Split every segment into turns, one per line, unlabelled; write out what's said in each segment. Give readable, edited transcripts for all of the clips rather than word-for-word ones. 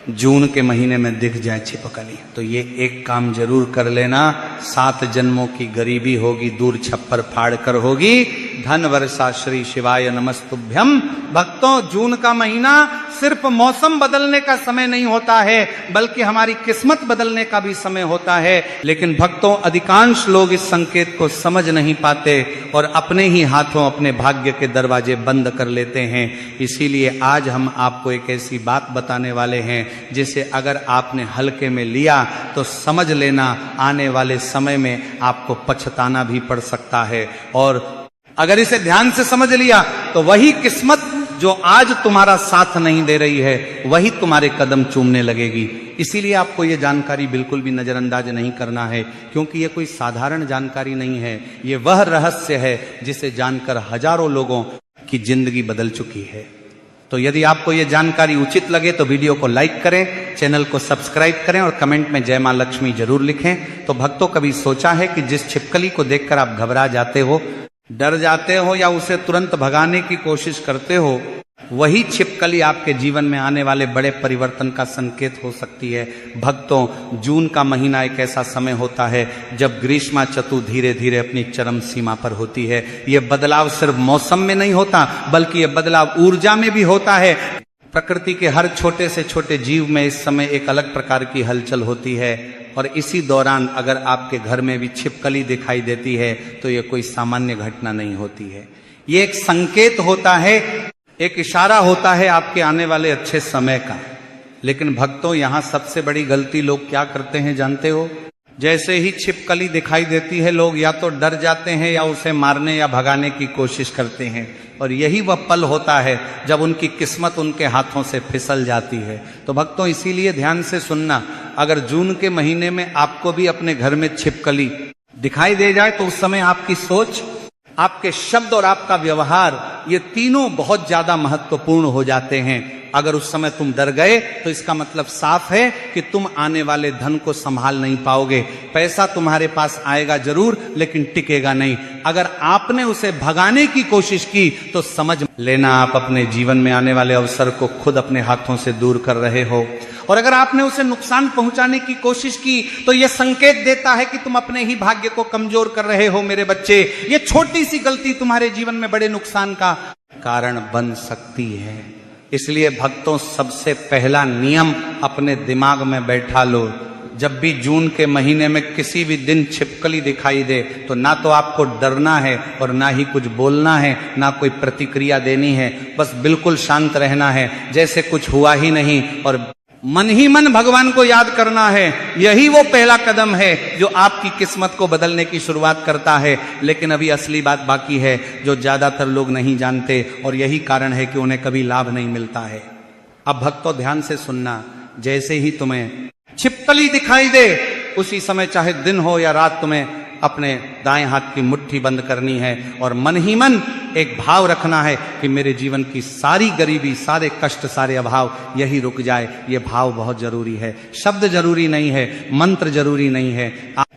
जून के महीने में दिख जाए छिपकली, तो ये एक काम जरूर कर लेना, 7 जन्मों की गरीबी होगी दूर छप्पर फाड़ कर होगी। धन वर्षा श्री शिवाय नमस्तुभ्यम। भक्तों, जून का महीना सिर्फ मौसम बदलने का समय नहीं होता है, बल्कि हमारी किस्मत बदलने का भी समय होता है। लेकिन भक्तों, अधिकांश लोग इस संकेत को समझ नहीं पाते और अपने ही हाथों अपने भाग्य के दरवाजे बंद कर लेते हैं। इसीलिए आज हम आपको एक ऐसी बात बताने वाले हैं जिसे अगर आपने हल्के में लिया तो समझ लेना आने वाले समय में आपको पछताना भी पड़ सकता है, और अगर इसे ध्यान से समझ लिया तो वही किस्मत जो आज तुम्हारा साथ नहीं दे रही है वही तुम्हारे कदम चूमने लगेगी। इसीलिए आपको ये जानकारी बिल्कुल भी नजरअंदाज नहीं करना है, क्योंकि ये कोई साधारण जानकारी नहीं है। ये वह रहस्य है जिसे जानकर हजारों लोगों की जिंदगी बदल चुकी है। तो यदि आपको ये जानकारी उचित लगे तो वीडियो को लाइक करें, चैनल को सब्सक्राइब करें और कमेंट में जय मां लक्ष्मी जरूर लिखें। तो भक्तों, कभी सोचा है कि जिस छिपकली को देखकर आप घबरा जाते हो, डर जाते हो या उसे तुरंत भगाने की कोशिश करते हो, वही छिपकली आपके जीवन में आने वाले बड़े परिवर्तन का संकेत हो सकती है। भक्तों, जून का महीना एक ऐसा समय होता है जब ग्रीष्मा चतु धीरे धीरे अपनी चरम सीमा पर होती है। ये बदलाव सिर्फ मौसम में नहीं होता, बल्कि ये बदलाव ऊर्जा में भी होता है। प्रकृति के हर छोटे से छोटे जीव में इस समय एक अलग प्रकार की हलचल होती है, और इसी दौरान अगर आपके घर में भी छिपकली दिखाई देती है तो ये कोई सामान्य घटना नहीं होती है। ये एक संकेत होता है, एक इशारा होता है आपके आने वाले अच्छे समय का। लेकिन भक्तों, यहां सबसे बड़ी गलती लोग क्या करते हैं जानते हो? जैसे ही छिपकली दिखाई देती है, लोग या तो डर जाते हैं या उसे मारने या भगाने की कोशिश करते हैं, और यही वह पल होता है जब उनकी किस्मत उनके हाथों से फिसल जाती है। तो भक्तों, इसीलिए ध्यान से सुनना, अगर जून के महीने में आपको भी अपने घर में छिपकली दिखाई दे जाए तो उस समय आपकी सोच, आपके शब्द और आपका व्यवहार, ये तीनों बहुत ज्यादा महत्वपूर्ण हो जाते हैं। अगर उस समय तुम डर गए तो इसका मतलब साफ है कि तुम आने वाले धन को संभाल नहीं पाओगे। पैसा तुम्हारे पास आएगा जरूर, लेकिन टिकेगा नहीं। अगर आपने उसे भगाने की कोशिश की तो समझ लेना आप अपने जीवन में आने वाले अवसर को खुद अपने हाथों से दूर कर रहे हो। और अगर आपने उसे नुकसान पहुंचाने की कोशिश की तो यह संकेत देता है कि तुम अपने ही भाग्य को कमजोर कर रहे हो मेरे बच्चे। ये छोटी सी गलती तुम्हारे जीवन में बड़े नुकसान का कारण बन सकती है। इसलिए भक्तों, सबसे पहला नियम अपने दिमाग में बैठा लो, जब भी जून के महीने में किसी भी दिन छिपकली दिखाई दे तो ना तो आपको डरना है और ना ही कुछ बोलना है, ना कोई प्रतिक्रिया देनी है। बस बिल्कुल शांत रहना है, जैसे कुछ हुआ ही नहीं, और मन ही मन भगवान को याद करना है। यही वो पहला कदम है जो आपकी किस्मत को बदलने की शुरुआत करता है। लेकिन अभी असली बात बाकी है जो ज्यादातर लोग नहीं जानते, और यही कारण है कि उन्हें कभी लाभ नहीं मिलता है। अब भक्तों, ध्यान से सुनना, जैसे ही तुम्हें छिपकली दिखाई दे उसी समय, चाहे दिन हो या रात, तुम्हें अपने दाएं हाथ की मुट्ठी बंद करनी है और मन ही मन एक भाव रखना है कि मेरे जीवन की सारी गरीबी, सारे कष्ट, सारे अभाव यही रुक जाए। ये भाव बहुत जरूरी है। शब्द जरूरी नहीं है, मंत्र जरूरी नहीं है,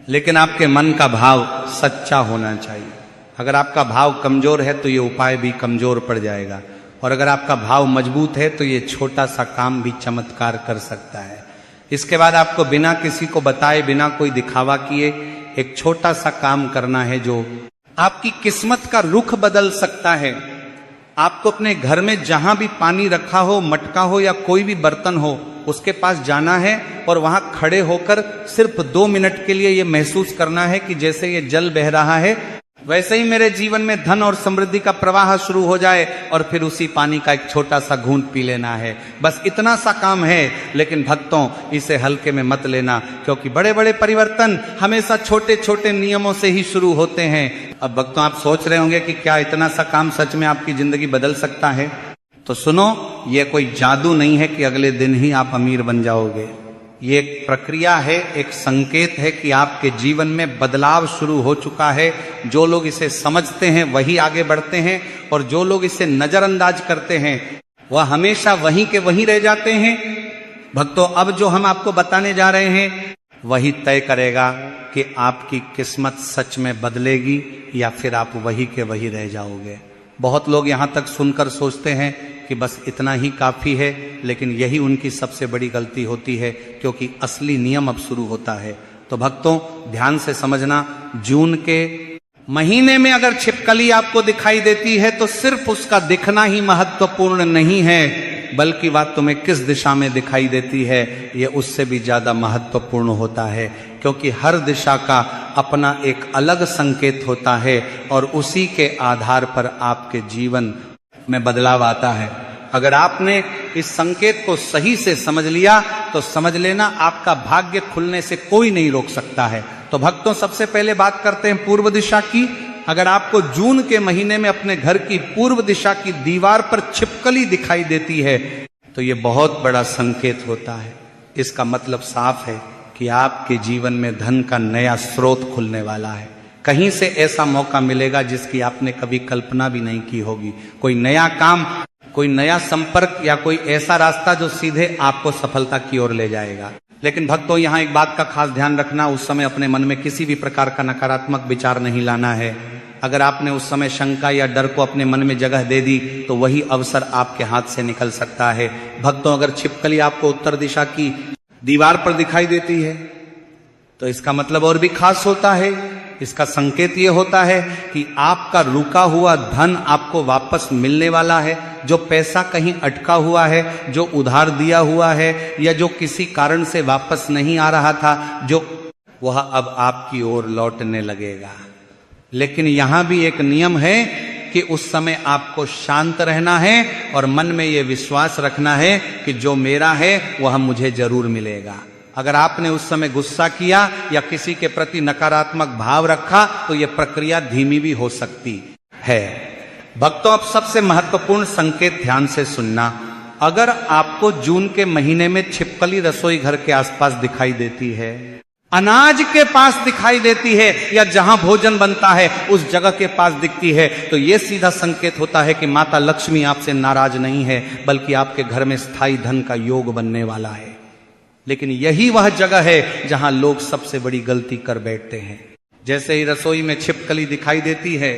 लेकिन आपके मन का भाव सच्चा होना चाहिए। अगर आपका भाव कमजोर है तो ये उपाय भी कमजोर पड़ जाएगा, और अगर आपका भाव मजबूत है तो ये छोटा सा काम भी चमत्कार कर सकता है। इसके बाद आपको बिना किसी को बताए, बिना कोई दिखावा किए एक छोटा सा काम करना है जो आपकी किस्मत का रुख बदल सकता है। आपको अपने घर में जहां भी पानी रखा हो, मटका हो या कोई भी बर्तन हो, उसके पास जाना है और वहां खड़े होकर सिर्फ 2 मिनट के लिए ये महसूस करना है कि जैसे ये जल बह रहा है वैसे ही मेरे जीवन में धन और समृद्धि का प्रवाह शुरू हो जाए, और फिर उसी पानी का एक छोटा सा घूंट पी लेना है। बस इतना सा काम है। लेकिन भक्तों, इसे हल्के में मत लेना, क्योंकि बड़े बड़े परिवर्तन हमेशा छोटे छोटे नियमों से ही शुरू होते हैं। अब भक्तों, आप सोच रहे होंगे कि क्या इतना सा काम सच में आपकी जिंदगी बदल सकता है? तो सुनो, ये कोई जादू नहीं है कि अगले दिन ही आप अमीर बन जाओगे। ये एक प्रक्रिया है, एक संकेत है कि आपके जीवन में बदलाव शुरू हो चुका है। जो लोग इसे समझते हैं वही आगे बढ़ते हैं, और जो लोग इसे नजरअंदाज करते हैं वह हमेशा वहीं के वहीं रह जाते हैं। भक्तों, अब जो हम आपको बताने जा रहे हैं वही तय करेगा कि आपकी किस्मत सच में बदलेगी या फिर आप वही के वही रह जाओगे। बहुत लोग यहां तक सुनकर सोचते हैं कि बस इतना ही काफी है, लेकिन यही उनकी सबसे बड़ी गलती होती है, क्योंकि असली नियम अब शुरू होता है। तो भक्तों ध्यान से समझना, जून के महीने में अगर छिपकली आपको दिखाई देती है तो सिर्फ उसका दिखना ही महत्वपूर्ण नहीं है, बल्कि वह तुम्हें किस दिशा में दिखाई देती है ये उससे भी ज्यादा महत्वपूर्ण होता है, क्योंकि हर दिशा का अपना एक अलग संकेत होता है और उसी के आधार पर आपके जीवन में बदलाव आता है। अगर आपने इस संकेत को सही से समझ लिया तो समझ लेना आपका भाग्य खुलने से कोई नहीं रोक सकता है। तो भक्तों सबसे पहले बात करते हैं पूर्व दिशा की। अगर आपको जून के महीने में अपने घर की पूर्व दिशा की दीवार पर छिपकली दिखाई देती है तो ये बहुत बड़ा संकेत होता है। इसका मतलब साफ है कि आपके जीवन में धन का नया स्रोत खुलने वाला है। कहीं से ऐसा मौका मिलेगा जिसकी आपने कभी कल्पना भी नहीं की होगी। कोई नया काम, कोई नया संपर्क या कोई ऐसा रास्ता जो सीधे आपको सफलता की ओर ले जाएगा। लेकिन भक्तों यहाँ एक बात का खास ध्यान रखना, उस समय अपने मन में किसी भी प्रकार का नकारात्मक विचार नहीं लाना है। अगर आपने उस समय शंका या डर को अपने मन में जगह दे दी तो वही अवसर आपके हाथ से निकल सकता है। भक्तों अगर छिपकली आपको उत्तर दिशा की दीवार पर दिखाई देती है तो इसका मतलब और भी खास होता है। इसका संकेत ये होता है कि आपका रुका हुआ धन आपको वापस मिलने वाला है। जो पैसा कहीं अटका हुआ है, जो उधार दिया हुआ है या जो किसी कारण से वापस नहीं आ रहा था, जो वह अब आपकी ओर लौटने लगेगा। लेकिन यहां भी एक नियम है कि उस समय आपको शांत रहना है और मन में यह विश्वास रखना है कि जो मेरा है वह मुझे जरूर मिलेगा। अगर आपने उस समय गुस्सा किया या किसी के प्रति नकारात्मक भाव रखा तो यह प्रक्रिया धीमी भी हो सकती है। भक्तों अब सबसे महत्वपूर्ण संकेत ध्यान से सुनना। अगर आपको जून के महीने में छिपकली रसोई घर के आसपास दिखाई देती है, अनाज के पास दिखाई देती है या जहां भोजन बनता है उस जगह के पास दिखती है, तो यह सीधा संकेत होता है कि माता लक्ष्मी आपसे नाराज नहीं है, बल्कि आपके घर में स्थायी धन का योग बनने वाला है। लेकिन यही वह जगह है जहां लोग सबसे बड़ी गलती कर बैठते हैं। जैसे ही रसोई में छिपकली दिखाई देती है,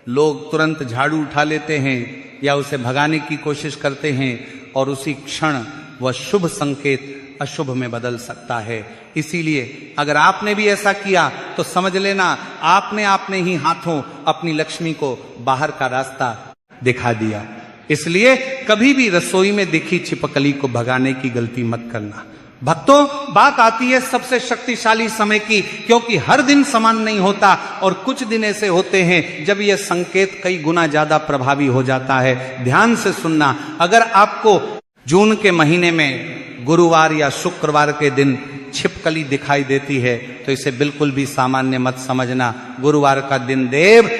लोग तुरंत झाड़ू उठा लेते हैं या उसे भगाने की कोशिश करते हैं और उसी क्षण वह शुभ संकेत अशुभ में बदल सकता है। इसीलिए अगर आपने भी ऐसा किया तो समझ लेना आपने ही हाथों अपनी लक्ष्मी को बाहर का रास्ता दिखा दिया। इसलिए कभी भी रसोई में दिखी छिपकली को भगाने की गलती मत करना। भक्तों बात आती है सबसे शक्तिशाली समय की, क्योंकि हर दिन समान नहीं होता और कुछ दिन ऐसे होते हैं जब यह संकेत कई गुना ज्यादा प्रभावी हो जाता है। ध्यान से सुनना, अगर आपको जून के महीने में गुरुवार या शुक्रवार के दिन छिपकली दिखाई देती है तो इसे बिल्कुल भी सामान्य मत समझना। गुरुवार का दिन देव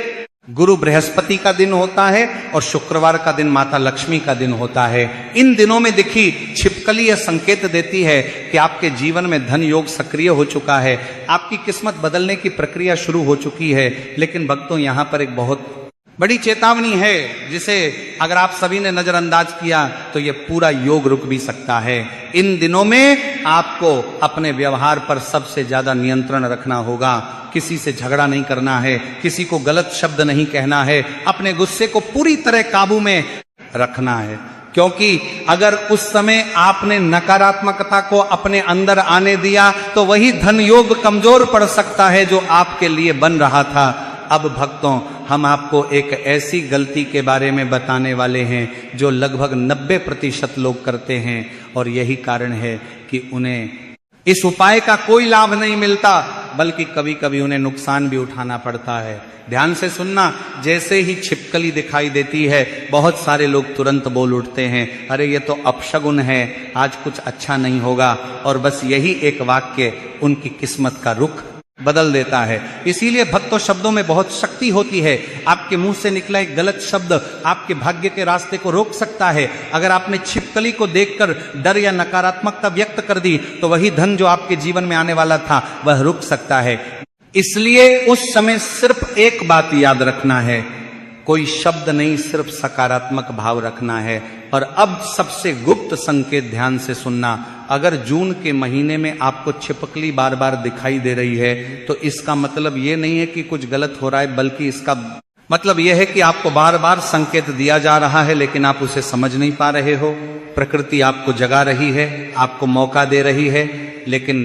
गुरु बृहस्पति का दिन होता है और शुक्रवार का दिन माता लक्ष्मी का दिन होता है। इन दिनों में दिखी छिपकली यह संकेत देती है कि आपके जीवन में धन योग सक्रिय हो चुका है, आपकी किस्मत बदलने की प्रक्रिया शुरू हो चुकी है। लेकिन भक्तों यहां पर एक बहुत बड़ी चेतावनी है जिसे अगर आप सभी ने नजरअंदाज किया तो यह पूरा योग रुक भी सकता है। इन दिनों में आपको अपने व्यवहार पर सबसे ज्यादा नियंत्रण रखना होगा। किसी से झगड़ा नहीं करना है, किसी को गलत शब्द नहीं कहना है, अपने गुस्से को पूरी तरह काबू में रखना है। क्योंकि अगर उस समय आपने नकारात्मकता को अपने अंदर आने दिया तो वही धन योग कमजोर पड़ सकता है जो आपके लिए बन रहा था। अब भक्तों हम आपको एक ऐसी गलती के बारे में बताने वाले हैं जो लगभग 90% लोग करते हैं और यही कारण है कि उन्हें इस उपाय का कोई लाभ नहीं मिलता, बल्कि कभी कभी उन्हें नुकसान भी उठाना पड़ता है। ध्यान से सुनना, जैसे ही छिपकली दिखाई देती है बहुत सारे लोग तुरंत बोल उठते हैं, अरे ये तो अपशगुन है, आज कुछ अच्छा नहीं होगा, और बस यही एक वाक्य उनकी किस्मत का रुख बदल देता है। इसीलिए भक्तों शब्दों में बहुत शक्ति होती है। आपके मुंह से निकला एक गलत शब्द आपके भाग्य के रास्ते को रोक सकता है। अगर आपने छिपकली को देखकर डर या नकारात्मकता व्यक्त कर दी तो वही धन जो आपके जीवन में आने वाला था वह रुक सकता है। इसलिए उस समय सिर्फ एक बात याद रखना है, कोई शब्द नहीं, सिर्फ सकारात्मक भाव रखना है। और अब सबसे गुप्त संकेत ध्यान से सुनना, अगर जून के महीने में आपको छिपकली बार बार दिखाई दे रही है तो इसका मतलब ये नहीं है कि कुछ गलत हो रहा है, बल्कि इसका मतलब यह है कि आपको बार बार संकेत दिया जा रहा है, लेकिन आप उसे समझ नहीं पा रहे हो। प्रकृति आपको जगा रही है, आपको मौका दे रही है, लेकिन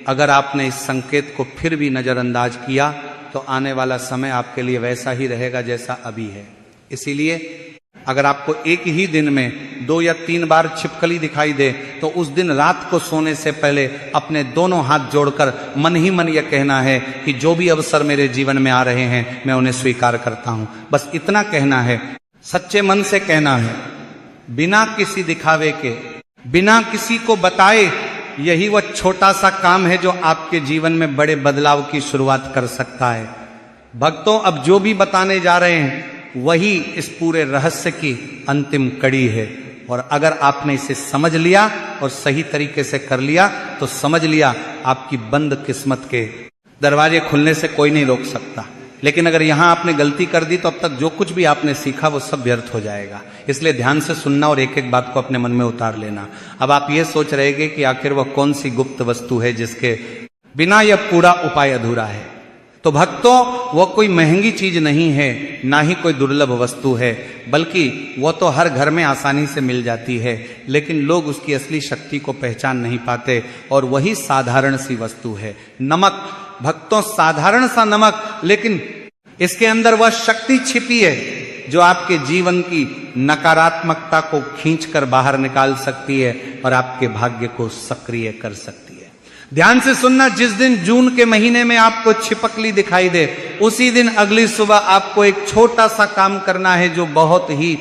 अगर आपने इस संकेत को फिर भी नजरअंदाज किया तो आने वाला समय आपके लिए वैसा ही रहेगा जैसा अभी है। इसीलिए अगर आपको एक ही दिन में 2 या 3 बार छिपकली दिखाई दे तो उस दिन रात को सोने से पहले अपने दोनों हाथ जोड़कर मन ही मन यह कहना है कि जो भी अवसर मेरे जीवन में आ रहे हैं मैं उन्हें स्वीकार करता हूं। बस इतना कहना है, सच्चे मन से कहना है, बिना किसी दिखावे के, बिना किसी को बताए। यही वह छोटा सा काम है जो आपके जीवन में बड़े बदलाव की शुरुआत कर सकता है। भक्तों, अब जो भी बताने जा रहे हैं वही इस पूरे रहस्य की अंतिम कड़ी है, और अगर आपने इसे समझ लिया और सही तरीके से कर लिया तो समझ लिया आपकी बंद किस्मत के दरवाजे खुलने से कोई नहीं रोक सकता। लेकिन अगर यहां आपने गलती कर दी तो अब तक जो कुछ भी आपने सीखा वो सब व्यर्थ हो जाएगा। इसलिए ध्यान से सुनना और एक एक बात को अपने मन में उतार लेना। अब आप ये सोच रहेंगे कि आखिर वह कौन सी गुप्त वस्तु है जिसके बिना यह पूरा उपाय अधूरा है। तो भक्तों, वो कोई महंगी चीज नहीं है, ना ही कोई दुर्लभ वस्तु है, बल्कि वो तो हर घर में आसानी से मिल जाती है, लेकिन लोग उसकी असली शक्ति को पहचान नहीं पाते, और वही साधारण सी वस्तु है नमक। भक्तों, साधारण सा नमक, लेकिन इसके अंदर वह शक्ति छिपी है जो आपके जीवन की नकारात्मकता को खींचकर बाहर निकाल सकती है और आपके भाग्य को सक्रिय कर सकती है। ध्यान से सुनना, जिस दिन जून के महीने में आपको छिपकली दिखाई दे, उसी दिन अगली सुबह आपको एक छोटा सा काम करना है जो बहुत ही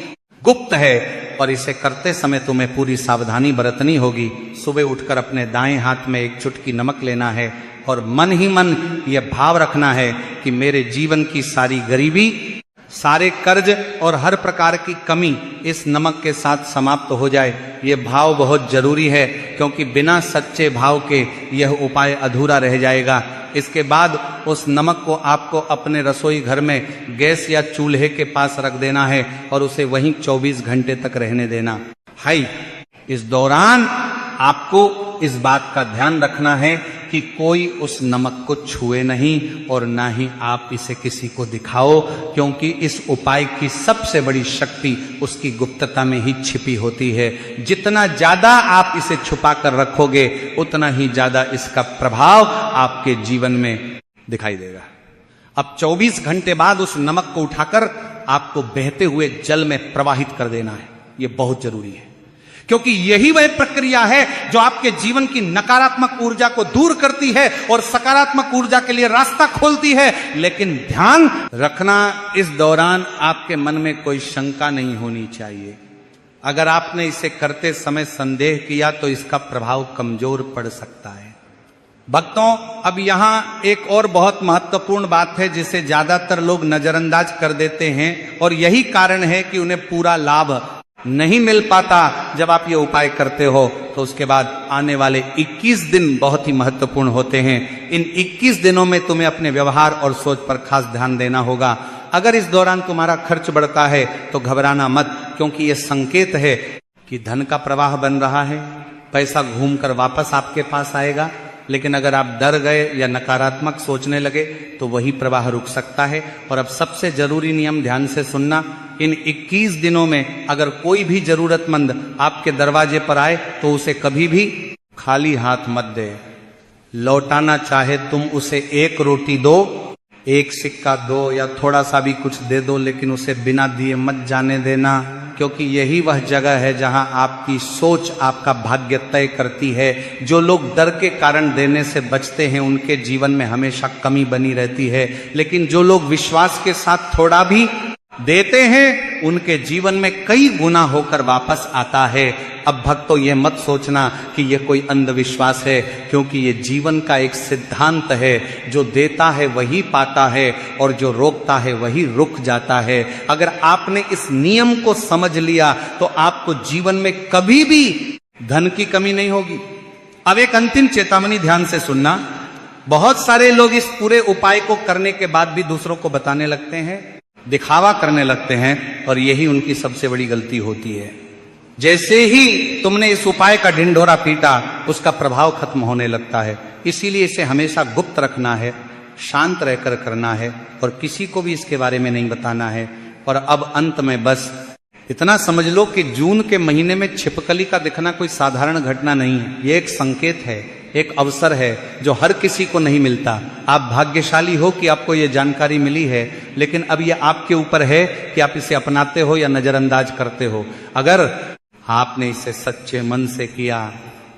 गुप्त है, और इसे करते समय तुम्हें पूरी सावधानी बरतनी होगी। सुबह उठकर अपने दाएं हाथ में एक चुटकी नमक लेना है और मन ही मन यह भाव रखना है कि मेरे जीवन की सारी गरीबी, सारे कर्ज और हर प्रकार की कमी इस नमक के साथ समाप्त हो जाए। ये भाव बहुत जरूरी है, क्योंकि बिना सच्चे भाव के यह उपाय अधूरा रह जाएगा। इसके बाद उस नमक को आपको अपने रसोई घर में गैस या चूल्हे के पास रख देना है और उसे वहीं 24 घंटे तक रहने देना है। इस दौरान आपको इस बात का ध्यान रखना है कि कोई उस नमक को छुए नहीं और ना ही आप इसे किसी को दिखाओ, क्योंकि इस उपाय की सबसे बड़ी शक्ति उसकी गुप्तता में ही छिपी होती है। जितना ज्यादा आप इसे छुपा कर रखोगे उतना ही ज्यादा इसका प्रभाव आपके जीवन में दिखाई देगा। अब 24 घंटे बाद उस नमक को उठाकर आपको बहते हुए जल में प्रवाहित कर देना है। यह बहुत जरूरी है, क्योंकि यही वह प्रक्रिया है जो आपके जीवन की नकारात्मक ऊर्जा को दूर करती है और सकारात्मक ऊर्जा के लिए रास्ता खोलती है। लेकिन ध्यान रखना, इस दौरान आपके मन में कोई शंका नहीं होनी चाहिए। अगर आपने इसे करते समय संदेह किया तो इसका प्रभाव कमजोर पड़ सकता है। भक्तों, अब यहां एक और बहुत महत्वपूर्ण बात है जिसे ज्यादातर लोग नजरअंदाज कर देते हैं, और यही कारण है कि उन्हें पूरा लाभ नहीं मिल पाता। जब आप ये उपाय करते हो तो उसके बाद आने वाले 21 दिन बहुत ही महत्वपूर्ण होते हैं। इन 21 दिनों में तुम्हें अपने व्यवहार और सोच पर खास ध्यान देना होगा। अगर इस दौरान तुम्हारा खर्च बढ़ता है तो घबराना मत, क्योंकि यह संकेत है कि धन का प्रवाह बन रहा है, पैसा घूमकर वापस आपके पास आएगा। लेकिन अगर आप डर गए या नकारात्मक सोचने लगे तो वही प्रवाह रुक सकता है। और अब सबसे जरूरी नियम ध्यान से सुनना, इन 21 दिनों में अगर कोई भी जरूरतमंद आपके दरवाजे पर आए तो उसे कभी भी खाली हाथ मत दे। लौटाना चाहे तुम उसे 1 रोटी दो, 1 सिक्का दो या थोड़ा सा भी कुछ दे दो, लेकिन उसे बिना दिए मत जाने देना, क्योंकि यही वह जगह है जहां आपकी सोच आपका भाग्य तय करती है। जो लोग डर के कारण देने से बचते हैं उनके जीवन में हमेशा कमी बनी रहती है, लेकिन जो लोग विश्वास के साथ थोड़ा भी देते हैं उनके जीवन में कई गुना होकर वापस आता है। अब भक्तों, ये मत सोचना कि यह कोई अंधविश्वास है, क्योंकि ये जीवन का एक सिद्धांत है। जो देता है वही पाता है और जो रोकता है वही रुक जाता है। अगर आपने इस नियम को समझ लिया तो आपको जीवन में कभी भी धन की कमी नहीं होगी। अब एक अंतिम चेतावनी ध्यान से सुनना, बहुत सारे लोग इस पूरे उपाय को करने के बाद भी दूसरों को बताने लगते हैं, दिखावा करने लगते हैं, और यही उनकी सबसे बड़ी गलती होती है। जैसे ही तुमने इस उपाय का ढिंढोरा पीटा उसका प्रभाव खत्म होने लगता है। इसीलिए इसे हमेशा गुप्त रखना है। शांत रहकर करना है और किसी को भी इसके बारे में नहीं बताना है। और अब अंत में बस इतना समझ लो कि जून के महीने में छिपकली का दिखना कोई साधारण घटना नहीं है। ये एक संकेत है, एक अवसर है जो हर किसी को नहीं मिलता। आप भाग्यशाली हो कि आपको ये जानकारी मिली है, लेकिन अब ये आपके ऊपर है कि आप इसे अपनाते हो या नजरअंदाज करते हो। अगर आपने इसे सच्चे मन से किया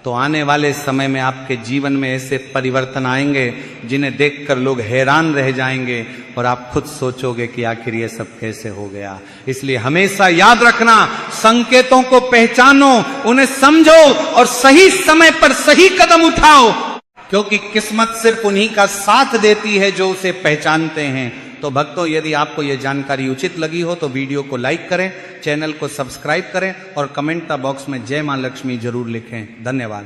तो आने वाले समय में आपके जीवन में ऐसे परिवर्तन आएंगे जिन्हें देखकर लोग हैरान रह जाएंगे और आप खुद सोचोगे कि आखिर ये सब कैसे हो गया। इसलिए हमेशा याद रखना, संकेतों को पहचानो, उन्हें समझो और सही समय पर सही कदम उठाओ, क्योंकि किस्मत सिर्फ उन्हीं का साथ देती है जो उसे पहचानते हैं। तो भक्तों, यदि आपको यह जानकारी उचित लगी हो तो वीडियो को लाइक करें, चैनल को सब्सक्राइब करें और कमेंट बॉक्स में जय मां लक्ष्मी जरूर लिखें। धन्यवाद।